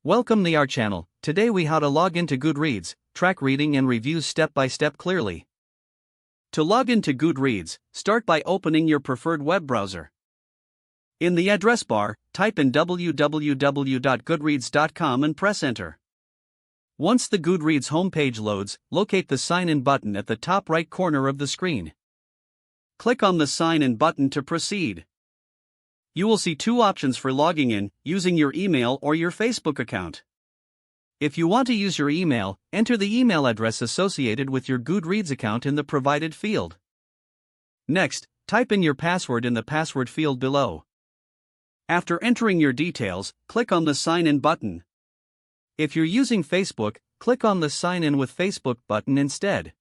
Welcome to our channel. Today we how to log into Goodreads, track reading and reviews step by step clearly. To log into Goodreads, start by opening your preferred web browser. In the address bar, type in www.goodreads.com and press enter. Once the Goodreads homepage loads, locate the sign in button at the top right corner of the screen. Click on the sign in button to proceed. You will see two options for logging in, using your email or your Facebook account. If you want to use your email, enter the email address associated with your Goodreads account in the provided field. Next, type in your password in the password field below. After entering your details, click on the Sign In button. If you're using Facebook, click on the Sign In with Facebook button instead.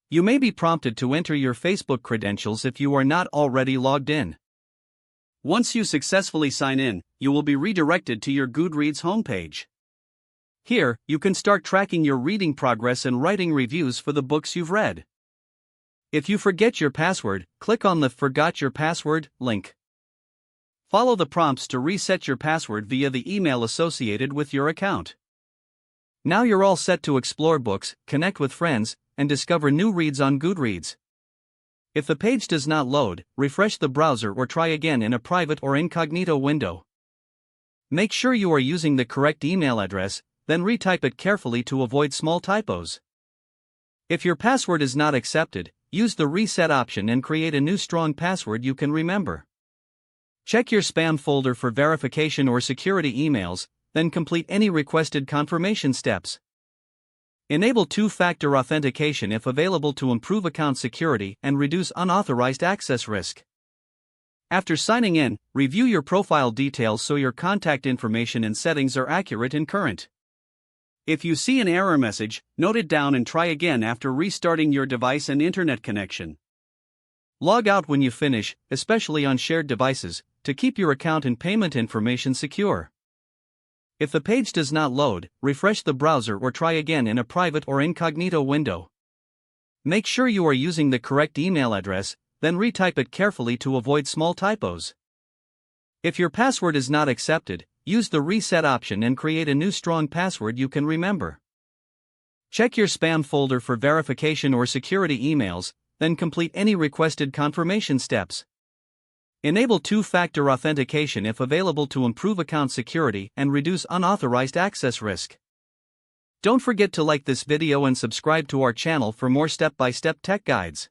You may be prompted to enter your Facebook credentials if you are not already logged in. Once you successfully sign in, you will be redirected to your Goodreads homepage. Here, you can start tracking your reading progress and writing reviews for the books you've read. If you forget your password, click on the Forgot Your Password link. Follow the prompts to reset your password via the email associated with your account. Now you're all set to explore books, connect with friends, and discover new reads on Goodreads. If the page does not load, refresh the browser or try again in a private or incognito window. Make sure you are using the correct email address, then retype it carefully to avoid small typos. If your password is not accepted, use the reset option and create a new strong password you can remember. Check your spam folder for verification or security emails, then complete any requested confirmation steps. Enable two-factor authentication if available to improve account security and reduce unauthorized access risk. After signing in, review your profile details so your contact information and settings are accurate and current. If you see an error message, note it down and try again after restarting your device and internet connection. Log out when you finish, especially on shared devices, to keep your account and payment information secure. If the page does not load, refresh the browser or try again in a private or incognito window. Make sure you are using the correct email address, then retype it carefully to avoid small typos. If your password is not accepted, use the reset option and create a new strong password you can remember. Check your spam folder for verification or security emails, then complete any requested confirmation steps. Enable two-factor authentication if available to improve account security and reduce unauthorized access risk. Don't forget to like this video and subscribe to our channel for more step-by-step tech guides.